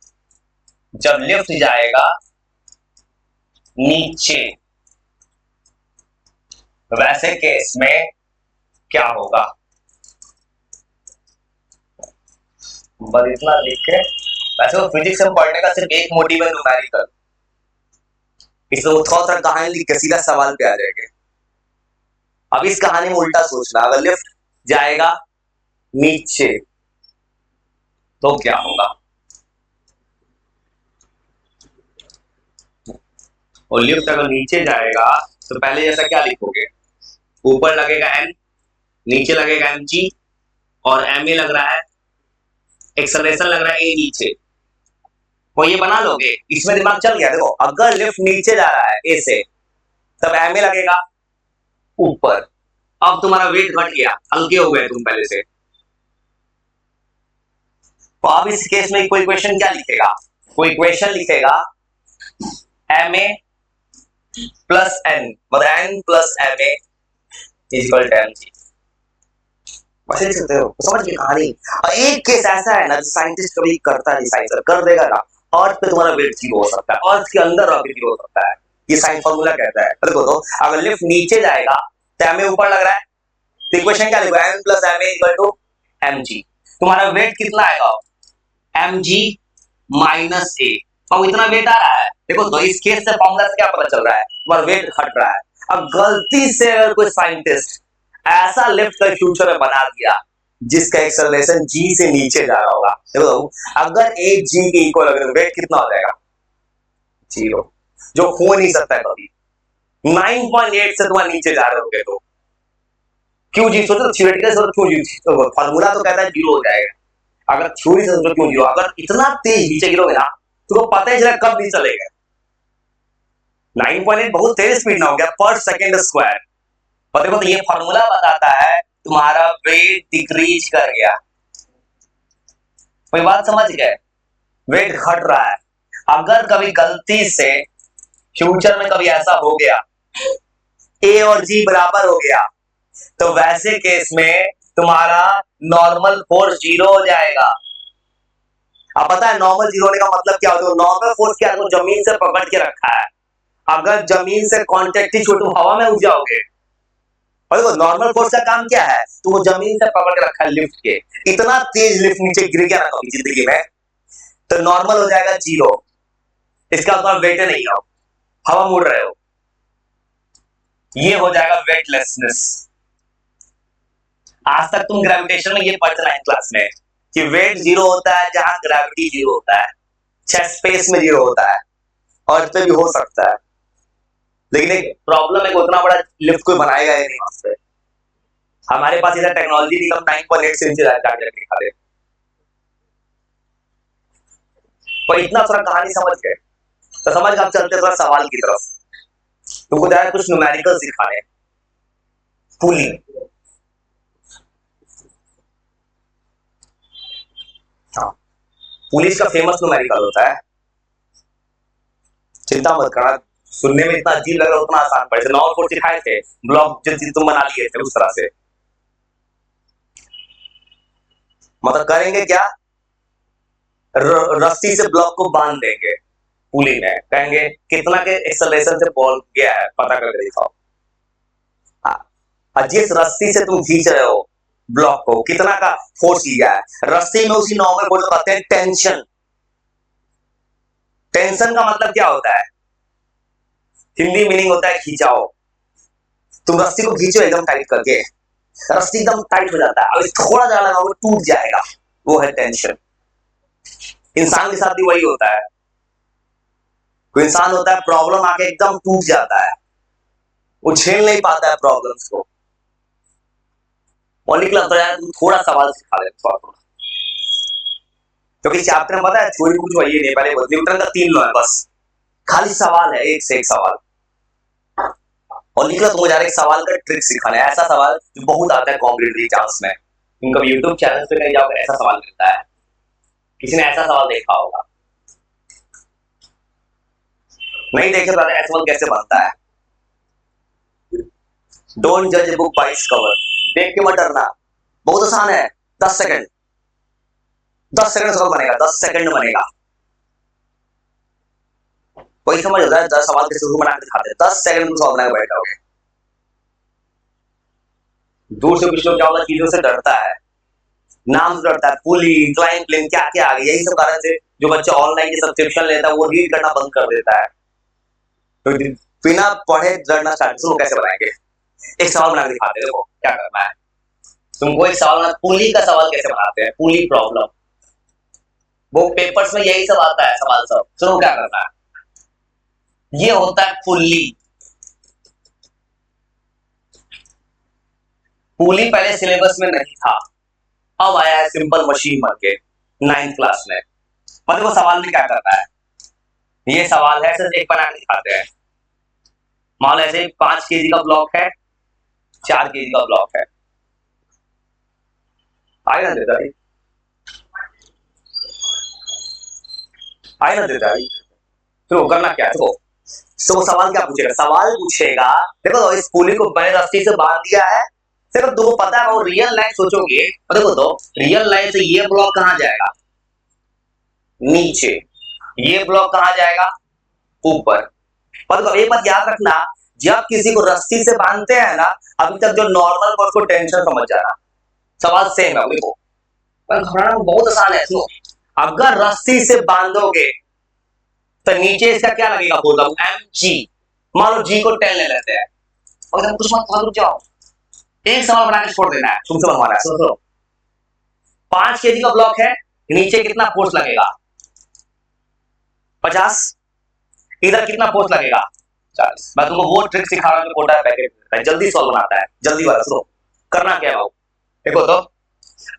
Speaker 1: जब लिफ्ट जाएगा नीचे, वैसे केस में क्या होगा, बस इतना लिख के। वैसे वो फिजिक्स में पढ़ने का सिर्फ एक मोटिव है, न्यूमेरिकल, इसमें वो थोड़ा सा कहानी लिख के सीधा सवाल पे आ जाएंगे। अब इस कहानी में उल्टा सोचना, अगर लिफ्ट जाएगा नीचे तो क्या होगा। और लिफ्ट अगर नीचे जाएगा तो पहले जैसा क्या लिखोगे, ऊपर लगेगा एन, नीचे लगेगा एम जी, और एम ए लग रहा है, एक्सेलरेशन लग रहा है ए नीचे, वो ये बना लोगे। इसमें दिमाग चल गया। देखो अगर लिफ्ट नीचे जा रहा है ए से, तब एम ए लगेगा ऊपर। अब तुम्हारा वेट घट गया, हल्के हो गए तुम पहले से। तो अब इस केस में कोई क्वेश्चन क्या लिखेगा, कोई क्वेश्चन लिखेगा एम ए प्लस एन, मतलब N plus M A equal to M G. समझ सकते हो, समझ गए कहानी। और एक केस ऐसा है ना, साइंटिस्ट कभी करता नहीं, साइंस कर देगा ना, अर्थ पे तुम्हारा वेट जीरो हो सकता है, अर्थ के अंदर रॉकेट जीरो हो सकता है। ये साइंस फॉर्मूला कहता है। देखो तो अगर लिफ्ट नीचे जाएगा तो एम ए ऊपर लग रहा है, तो इक्वेशन क्या लिखोगे, M plus M A equal to M G. तुम्हारा वेट कितना आएगा, एम जी माइनस ए। तो इतना वेट आ रहा है। देखो तो इस केस से फॉर्मूला से क्या पता चल रहा है, तुम्हारा वेट घट रहा है। अब गलती से अगर कोई साइंटिस्ट ऐसा लिफ्ट का फ्यूचर में बना दिया जिसका एक्सेलरेशन जी से नीचे जा रहा होगा, देखो अगर ए जी के इक्वल अगर वेट कितना हो जाएगा, जीरो, जो हो नहीं सकता है कभी। 9.8 से तुम्हारे नीचे जा रहे होगे तो क्यों जी, सोचो थियोरेटिकल सोचो क्यों जी, तो फार्मूला तो कहता है जीरो हो जाएगा। अगर थ्योरी से सोचो क्यों जीरो, अगर इतना तेज नीचे गिरोगे ना तो पता ही चला कब नहीं चलेगा। 9.8 बहुत तेज स्पीड ना हो गया पर सेकेंड स्क्वायर। और देखो तो ये फार्मूला बताता है तुम्हारा वेट डिक्रीज कर गया। कोई बात समझ गए, वेट घट रहा है। अगर कभी गलती से फ्यूचर में कभी ऐसा हो गया ए और जी बराबर हो गया, तो वैसे केस में तुम्हारा नॉर्मल फोर्स जीरो हो जाएगा। अब पता है नॉर्मल जीरो होने का मतलब क्या होता है, नॉर्मल फोर्स क्या है, तो जमीन से पकड़ के रखा है। अगर जमीन से कांटेक्ट ही छोटू हवा में उड़ जाओगे, और देखो नॉर्मल फोर्स का काम क्या है, तो वो जमीन से पकड़ के रखा है लिफ्ट के। इतना तेज लिफ्ट नीचे गिर गया ना कभी जिंदगी में, तो नॉर्मल हो जाएगा जीरो। इसका मतलब वेट नहीं हो, हवा मुड़ रहे हो, ये हो जाएगा वेटलेसनेस। आज तक तुम ग्रेविटेशन में ये पढ़ते रहे क्लास में कि वेट जीरो होता है जहां ग्रेविटी जीरो होता है, स्पेस में जीरो होता है, अर्थ पे भी हो सकता है। लेकिन एक प्रॉब्लम है, उतना बड़ा लिफ्ट कोई बनाएगा ही नहीं वहां पे। हमारे पास इधर टेक्नोलॉजी नहीं, हम 9.8 से नीचे जाके दिखा दे। पर इतना थोड़ा कहानी समझ गए तो समझ आप चलते थोड़ा सवाल की तरफ। तुमको तो कुछ न्यूमेरिकल सिखाने, पुलिंग। हाँ, पुलिस का फेमस न्यूमेरिकल होता है, चिंता मत करना। सुनने में इतना अजीब लग रहा है, उतना आसान पड़े। 9 और 4 सिखाए थे, ब्लॉक जो तुम बना लिए थे उस तरह से। मतलब करेंगे क्या, रस्सी से ब्लॉक को बांध देंगे पुली में, कहेंगे कितना के एक्सेलरेशन से बॉल गया है पता करके दिखाओ। जिस रस्सी से तुम खींच रहे हो ब्लॉक को, कितना का फोर्स लिया है, रस्सी में उसी नॉर्मल फोर्स कहते हैं टेंशन। टेंशन का मतलब क्या होता है, हिंदी मीनिंग होता है खींचाओ। तुम रस्सी को खींचो एकदम टाइट करके, रस्सी एकदम टाइट हो जाता है, अब थोड़ा ज्यादा लगाओगे टूट जाएगा, वो है टेंशन। इंसान के साथ भी वही होता है। कोई इंसान होता है प्रॉब्लम आके एकदम टूट जाता है, वो झेल नहीं पाता है प्रॉब्लम्स को। मॉलिक्यूलर तो यार थोड़ा सवाल सिखा दे थोड़ा, क्योंकि चैप्टर में पता है थ्योरी कुछ वही नहीं, पहले न्यूटन का 3 लॉ है बस, खाली सवाल है एक से एक सवाल। और निकला तो मुझे एक सवाल का ट्रिक सिखाना है, ऐसा सवाल जो बहुत आता है कॉम्पिटिटिव एग्जाम्स में। तुम कभी यूट्यूब चैनल पे कहीं जाओगे ऐसा सवाल मिलता है, किसी ने ऐसा सवाल देखा होगा, नहीं देखे तो ऐसा सवाल कैसे बनता है। डोंट जज a book by its cover, देख के मत डरना, बहुत आसान है। 10 सेकंड 10 सेकंड सवाल बनेगा, 10 सेकंड बनेगा। कोई समझ होता है 10 सवाल कैसे बना के दिखाते हैं, 10 सेकंड में सवाल बना के बैठोगे। दूर से कुछ लोग क्या होता चीजों से डरता है, नाम से डरता है, पुली इंक्लाइन प्लेन क्या क्या आ गया, यही सब कारण से जो बच्चा ऑनलाइन की सब्सक्रिप्शन लेता है वो रीड करना बंद कर देता है। तो बिना पढ़े डरना स्टार्ट, सुनो कैसे बनाएंगे, एक सवाल बना के दिखाते हैं। देखो क्या करना है, तुमको एक सवाल, पुली का सवाल कैसे बनाते हैं, पुली प्रॉब्लम, वो पेपर्स में यही सब आता है सवाल सब। सुनो क्या करना है, ये होता है पुल्ली। पुली पहले सिलेबस में नहीं था, अब आया है सिंपल मशीन बन के 9th क्लास में। मतलब वो सवाल में क्या करता है, ये सवाल है सिर्फ एक बना के दिखाते हैं। मान लो ऐसे 5 केजी का ब्लॉक है, 4 केजी का ब्लॉक है, आए ना देता आए ना देता तो करना क्या है, तो वो सवाल क्या पूछेगा, सवाल पूछेगा देखो इस पुली को मैंने रस्सी से बांध दिया है, सिर्फ तुमको पता है वो रियल लाइफ सोचोगे, देखो तो रियल लाइफ से ये ब्लॉक कहां जाएगा, नीचे, ये ब्लॉक कहां जाएगा, ऊपर। पर एक बात याद रखना, जब किसी को रस्सी से बांधते हैं ना, अभी तक जो नॉर्मल को उसको टेंशन समझ जाना, सवाल सेम है, देखो पर घबराना बहुत आसान है। सुनो, अगर रस्सी से बांधोगे तो नीचे इसका क्या लगेगा, बोलता हूं एम जी, मान लो जी को 10 ले लेते हैं, और कुछ मत रुक जाओ, एक सवाल बना के छोड़ देना है, तुमसे बनवाना है। सुनो 5 केजी का ब्लॉक है, नीचे कितना फोर्स लगेगा, 50, इधर कितना फोर्स लगेगा, 40। मैं तुमको वो ट्रिक सिखा रहा हूं जो कोटा पैकेट जल्दी सॉल्व बनाता है, जल्दी वाला। सुनो करना क्या है, देखो तो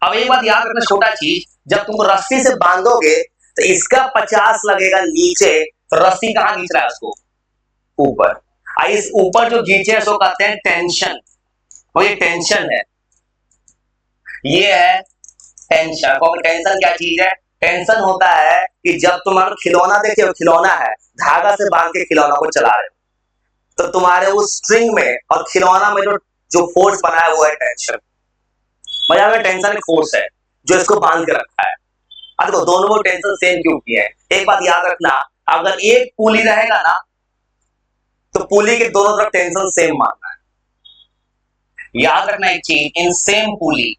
Speaker 1: अब एक बात याद रखना, छोटा चीज, जब तुम रस्सी से बांधोगे तो इसका 50 लगेगा नीचे, तो रस्सी कहां खींच रहा है उसको, ऊपर। इस ऊपर जो खींचे उसको कहते हैं टेंशन, वो ये टेंशन है, ये है टेंशन। टेंशन क्या चीज है, टेंशन होता है कि जब तुम्हारा खिलौना, देखिए खिलौना है, धागा से बांध के खिलौना को चला रहे हो, तो तुम्हारे उस स्ट्रिंग में और खिलौना में जो जो फोर्स बना है वो है टेंशन। मजा में टेंशन एक फोर्स है जो इसको बांध के रखा है। अब देखो दोनों को टेंशन सेम क्यों की है, एक बात याद रखना, अगर एक पुली रहेगा ना तो पुली के दोनों तरफ टेंशन सेम मानना है। याद रखना एक चीज, इन सेम पुली,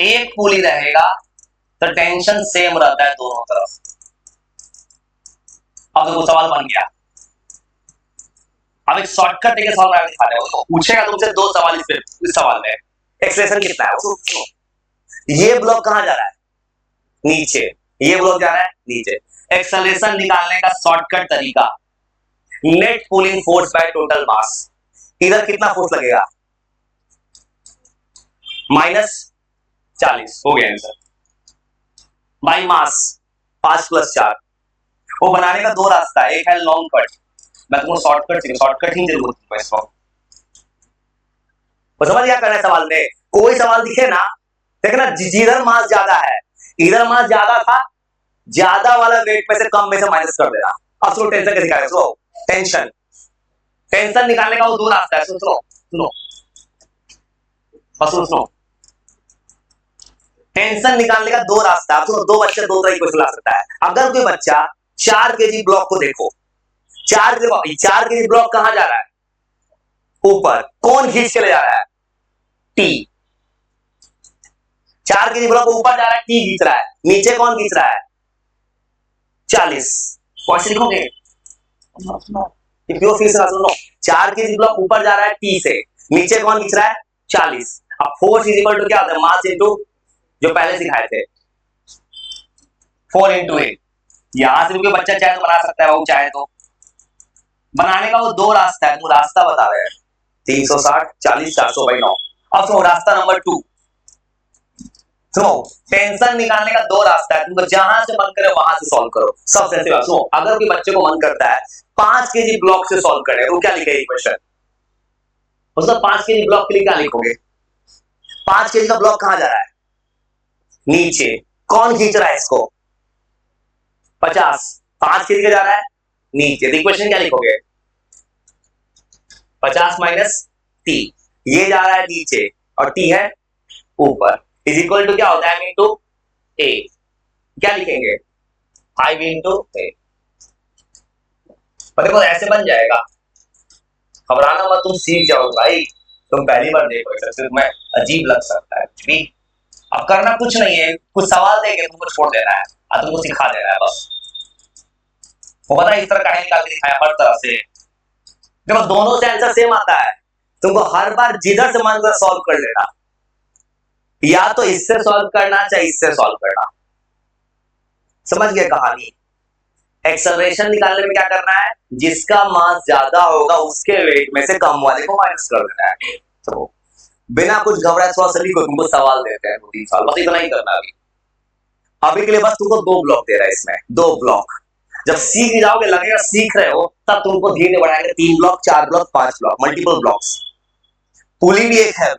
Speaker 1: एक पुली रहेगा तो टेंशन सेम रहता है दोनों तरफ। अब देखो सवाल बन गया, अब एक शॉर्टकट लेके सवाल बना दिखा रहे हो, तो पूछेगा तुमसे 2 सवाल इस सवाल में, एक्सलेशन कितना है वो, ये ब्लॉक कहां जा रहा है, नीचे, ये ब्लॉक जा रहा है नीचे। एक्सेलरेशन निकालने का शॉर्टकट तरीका, net pulling force by total mass, इधर कितना फोर्स लगेगा, -40, हो गया आंसर, बाई मास 5 + 4। वो बनाने का 2 रास्ता है, एक है लॉन्ग कट, मैं तुमको शॉर्टकट ही जरूरत है इसको। तो समझ क्या करना है सवाल में, कोई सवाल दिखे ना, देखना जिधर मास ज्यादा है, इधर मास ज्यादा था, ज्यादा वाला वेट में से कम में से माइनस कर देना। अब सुनो टेंशन कैसे निकाले, सुनो टेंशन, टेंशन निकालने का वो 2 रास्ता है, सुनो सुनो सुनो सुनो, टेंशन निकालने का 2 रास्ता है। सुनो, 2 बच्चे 2 तरह की क्वेश्चन ला सकता है। अगर कोई बच्चा 4 केजी ब्लॉक को देखो, 4 केजी ब्लॉक कहां जा रहा है, ऊपर, कौन खींच के ले जा रहा है, टी। 4 केजी ब्लॉक ऊपर जा रहा है, टी खींच रहा है, नीचे कौन खींच रहा है, 40। क्वेश्चन लिखोगे, क्यों फिर से सुनो, 4 केजी ब्लॉक ऊपर जा रहा है टी से, नीचे कौन खींच रहा है, 40। अब फोर्स इज इक्वल टू क्या होता है, मास इनटू जो पहले सिखाए थे, 4 × 8। यहां से भी कोई बच्चा चाहे तो बना सकता है, वो चाहे तो बनाने का वो 2 रास्ता है, वो रास्ता बता रहे हैं, 360, 40, 400/9। अब सुनो रास्ता नंबर 2, सुनो टेंशन निकालने का 2 रास्ता है, तुमको जहां से मन करे वहां से सॉल्व करो। सबसे ऐसे सुनो, अगर कोई बच्चे को मन करता है 5 केजी ब्लॉक से सॉल्व करे, तो क्या लिखेगा क्वेश्चन, उसका 5 केजी ब्लॉक के लिए क्या लिखोगे, 5 केजी का ब्लॉक कहां जा रहा है, नीचे, कौन खींच रहा है इसको, 50, 5 केजी का जा रहा है नीचे, इक्वेशन क्या लिखोगे, 50 - t, ये जा रहा है नीचे और t है ऊपर, इज इक्वल टू क्या होता है, m × a, क्या लिखेंगे, 5 × a। देखो ऐसे बन जाएगा, घबराना मत, तुम सीख जाओगे भाई, तुम पहली बार देखो, सिर्फ मैं अजीब लग सकता है कुछ भी। अब करना कुछ नहीं है, कुछ सवाल देके तुमको छोड़ देना है और तुमको सिखा देना है बस। वो पता है इस तरह का निकाल के दिखाया हर तरह से, देखो दोनों से आंसर सेम आता है, तुमको हर बार जिधर से मन कर सॉल्व कर लेना, या तो इससे सॉल्व करना चाहे इससे सॉल्व करना। समझ गए कहानी, एक्सेलरेशन निकालने में क्या करना है, जिसका मास ज्यादा होगा उसके वेट में से कम वाले को माइनस कर देना है। तो बिना कुछ घबराए थोड़ा सा लिखो, तुमको सवाल देते हैं 2-3 साल, बस इतना ही करना अभी। अभी के लिए बस तुमको 2 ब्लॉक दे रहा है इसमें, 2 ब्लॉक। जब सीख जाओगे, लगेगा सीख रहे हो, तब तुमको धीरे बढ़ाएंगे 3 block, 4 block, 5 block, multiple blocks. Pulley भी एक है,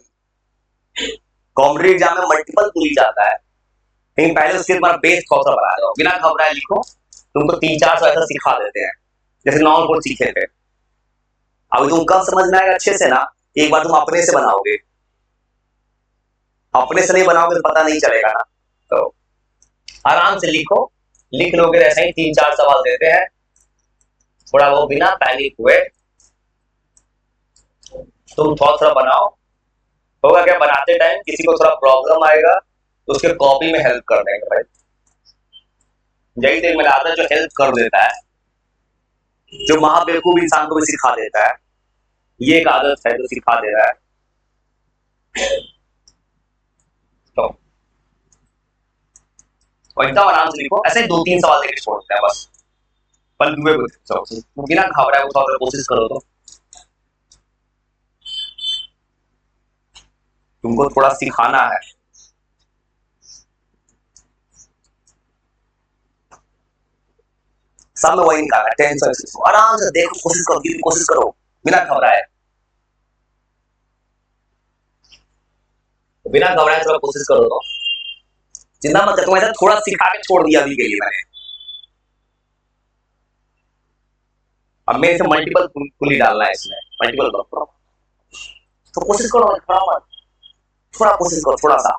Speaker 1: कॉम्पिटिटिव एग्जाम में मल्टीपल पुली जाता है, लेकिन पहले उसके बाद बेस थोड़ा सा बना दो, बिना घबराए लिखो। तुमको 3-4 ऐसा सिखा देते हैं जैसे नॉन कोड सीखे थे। अभी तुम कब समझ में आएगा अच्छे से ना, एक बार तुम अपने से बनाओगे, अपने से नहीं बनाओगे तो पता नहीं चलेगा ना। तो आराम से लिखो, लिख लोगे ऐसे ही 3-4 सवाल देते हैं, थोड़ा वो बिना पैनिक हुए तुम थोड़ा बनाओ। होगा क्या, बनाते टाइम किसी को थोड़ा प्रॉब्लम आएगा तो उसके कॉपी में हेल्प कर देंगे भाई। यही तो मेरा आदत, जो हेल्प कर देता है, जो महाबेवकूफ इंसान को भी सिखा देता है, ये एक आदत है जो सिखा दे रहा है। तो एकदम आराम से लिखो, ऐसे 2-3 सवाल देके छोड़ते हैं बस, पर बिना घबराए वो थोड़ा कोशिश करो। तो तुमको थोड़ा सिखाना है। सब में वही निकालना है, टेंशन आराम से देखो, कोशिश करो बिना घबराए, बिना घबराए थोड़ा कोशिश करो। तो जितना मत तुम ऐसा थोड़ा सिखा के छोड़ दिया अभी के लिए मैंने। अब मेरे से मल्टीपल पुली डालना है इसमें, मल्टीपल ब्लॉक। तो कोशिश करो, थोड़ा कोशिश करो, थोड़ा सा,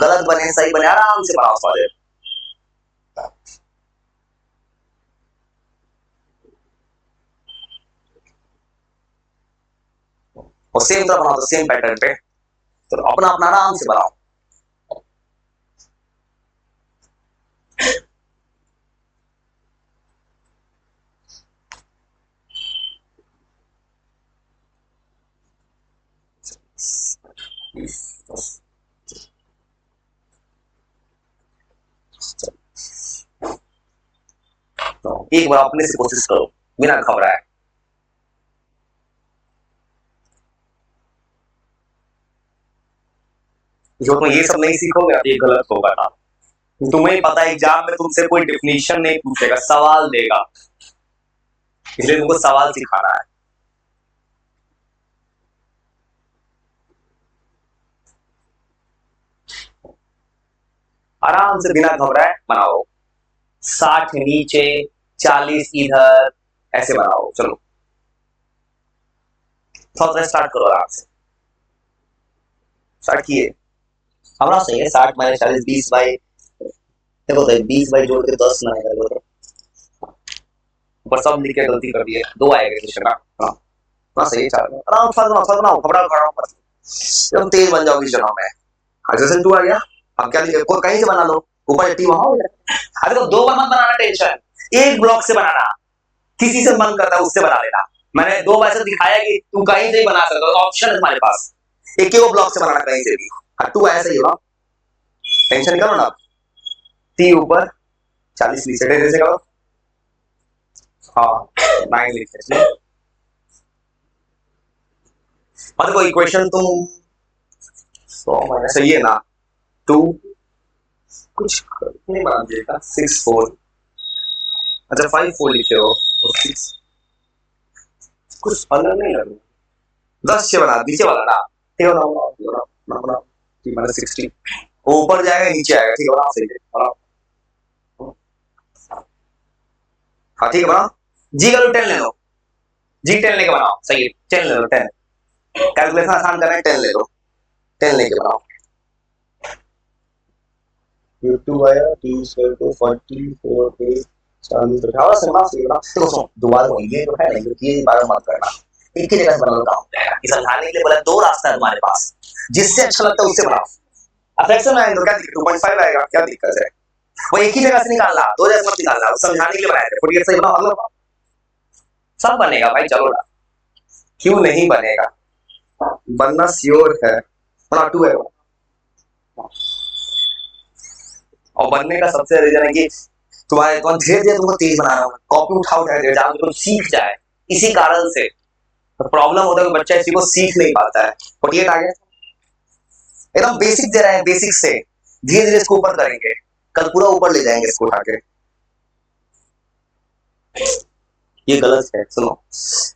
Speaker 1: गलत बने सही बने आराम से बनाओ सवाल। और सेम तरह बनाओ, तो सेम पैटर्न पे, तो अपना अपना आराम से बनाओ। तो एक बार अपने से कोशिश करो बिना घबराए। जो तुम ये सब नहीं सीखोगे ये गलत होगा ना। तुम्हें पता है एग्जाम में तुमसे कोई डेफिनेशन नहीं पूछेगा, सवाल देगा, इसलिए तुमको सवाल सिखाना है। आराम से बिना घबराए बनाओ, 60 नीचे 40 इधर, ऐसे बनाओ। चलो थोड़ा स्टार्ट करो, आराम से स्टार्ट किए। हमारा सही है, 60 - 40 20 बाई, देखो तो 20 बाई जोड़ के 10 ना आएगा, ऊपर सब लिख के गलती कर दी है, 2 आएगा क्वेश्चन ना। हाँ सही है, आराम से बनाओ, घबराओ मत, एकदम तेज बन जाओगी चुनाव में। जैसे 2 आ गया, अब क्या लिखे, कोई कहीं से बना लो, ऊपर टी वहां हो जाए। अरे तो 2 बार मत बनाना, टेंशन, एक ब्लॉक से बनाना, किसी से मन करता है उससे बना लेना। मैंने 2 बार से दिखाया कि तू कहीं से ही बना सकता है, ऑप्शन है तुम्हारे पास, एक ही ब्लॉक से बनाना कहीं से भी। 2 ऐसा ही होगा, टेंशन नहीं करो ना। 30 ऊपर 40 नीचे, जैसे करो। हाँ 9 लिखते, और देखो इक्वेशन तुम 100 सही है ना, 2 कुछ नहीं बना देगा, 6 4, अच्छा 5 4 लिखे हो और 6 कुछ अलग नहीं लग रहा, 10 से बना नीचे वाला ना, ठीक है ना, 60 ऊपर जाएगा नीचे आएगा, ठीक है, सही है। हाँ ठीक है, बनाओ, जी का 10 ले लो, जी 10 लेके बनाओ, सही है, 10 ले लो, 10 कैलकुलेशन आसान करना है, 10 ले लो, 10 लेके बनाओ। 2 आया, 2 स्क्वायर को 44 पे 40 बैठाओ, सिंपल सी बना। देखो सुनो, दोबारा को ये तो है नहीं, ये बार मत करना, एक ही जगह से बनाना काम है। इस समझाने के लिए बोला 2 रास्ता है तुम्हारे पास, जिससे अच्छा लगता है उससे बनाओ। अब फ्रैक्शन में आएगा तो क्या दिक्कत, 2.5 आएगा, क्या दिक्कत है, वो एक ही जगह से निकालना, 2 जगह मत निकालना, समझाने के लिए बनाए थे। 48 सही बनाओ, अगला सब बनेगा भाई, चलो ना, क्यों नहीं बनेगा, बनना श्योर है। 2 है और बनने का सबसे रीजन है कि तुम्हारे तुम धीरे धीरे तुमको तेज बनाना होगा, कॉपी उठाओ धीरे धीरे, तुम सीख जाए। इसी कारण से तो प्रॉब्लम होता है कि बच्चा इसी को सीख नहीं पाता है। 48 आ गया, एकदम बेसिक दे रहे हैं, बेसिक से धीरे धीरे इसको ऊपर करेंगे, कल पूरा ऊपर ले जाएंगे इसको उठा के। ये गलत है, सुनो,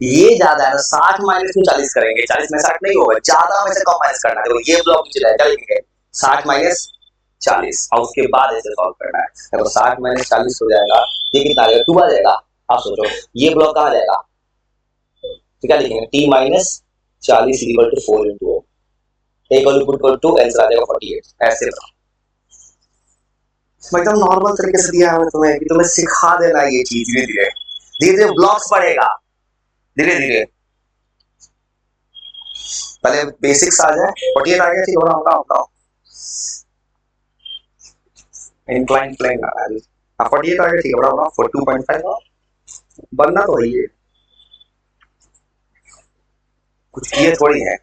Speaker 1: ये ज्यादा है ना, 60 माइनस में 40 करेंगे, 40 में 60 नहीं होगा, ज्यादा में से कम माइनस करना है। देखो ये ब्लॉक नीचे जाएगा, लिखेंगे 60 माइनस 40 और उसके बाद ऐसे सॉल्व करना है। देखो 60 माइनस 40 हो जाएगा, ये कितना आ जाएगा, 2 आ जाएगा। आप सोचो ये ब्लॉक कहाँ जाएगा, तो क्या लिखेंगे, t minus 40 equal to 4 into equal to answer आ जाएगा 48। ऐसे एकदम नॉर्मल तरीके से दिया है तुम्हें कि तुम्हें सिखा देना ये चीज, धीरे धीरे धीरे धीरे ब्लॉक्स बढ़ेगा, धीरे धीरे पहले बेसिक्स आ जाए। 48 आ गया, ठीक होना होगा होगा इंक्लाइन प्लेन आ रहा है। 48 आ गया, ठीक होना होगा 42.5 बनना तो वही है, कुछ किए थोड़ी है।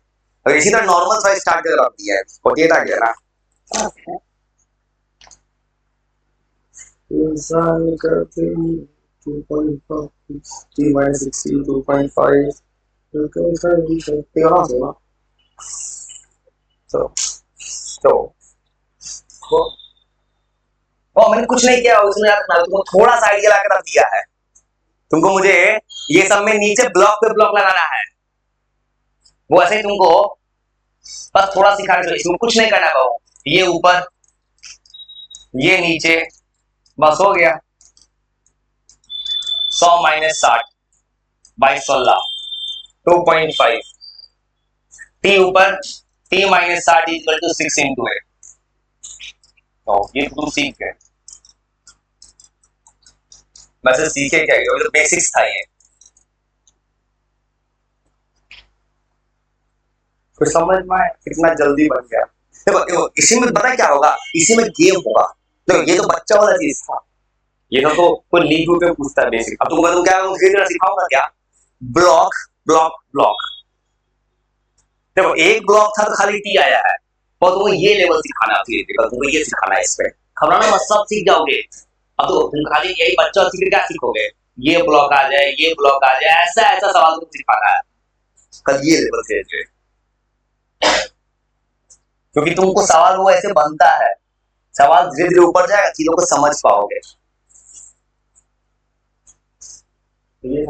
Speaker 1: और इसी तरह नॉर्मल साइज स्टार्ट कर रख दिया है, 48 आ गया ना। इंसान करते 2.5 t minus 60 2.5 मैंने कुछ नहीं किया उसमें, तुमको थोड़ा सा आइडिया लाकर रख दिया है। तुमको मुझे ये सब में नीचे ब्लॉक पे ब्लॉक लगाना है, वो ऐसे ही तुमको बस थोड़ा सिखा के, इसमें कुछ नहीं करना पाओ। ये ऊपर ये नीचे, बस हो गया। 100 माइनस 60 बाई 16 2.5 t ऊपर t minus 60 equal to 6 into 8। तो ये तुम सीख गए, वैसे सीखे क्या, ये तो बेसिक्स था ये, कुछ समझ में आया कितना जल्दी बन गया। देखो इसी में पता क्या होगा, इसी में गेम होगा। देखो ये तो बच्चा वाला चीज था, ये तो कोई लीग ग्रुप में पूछता है बेसिक। अब तुमको क्या धीरे सिखाऊंगा क्या, ब्लॉक ब्लॉक ब्लॉक। देखो एक ब्लॉक था तो खाली टी आया है, और तुमको ये लेवल सिखाना है, तुमको ये सिखाना है, इस पे घबराना मत, सब सीख जाओगे। अब तो तुम खाली यही बच्चा सीख क्या सीखोगे, ये ब्लॉक आ जाए, ये ब्लॉक आ जाए, ऐसा ऐसा सवाल तुमको सिखाना है कल ये लेवल से, क्योंकि तुमको सवाल वो ऐसे बनता है, सवाल धीरे धीरे ऊपर जाएगा, चीजों को समझ पाओगे। ये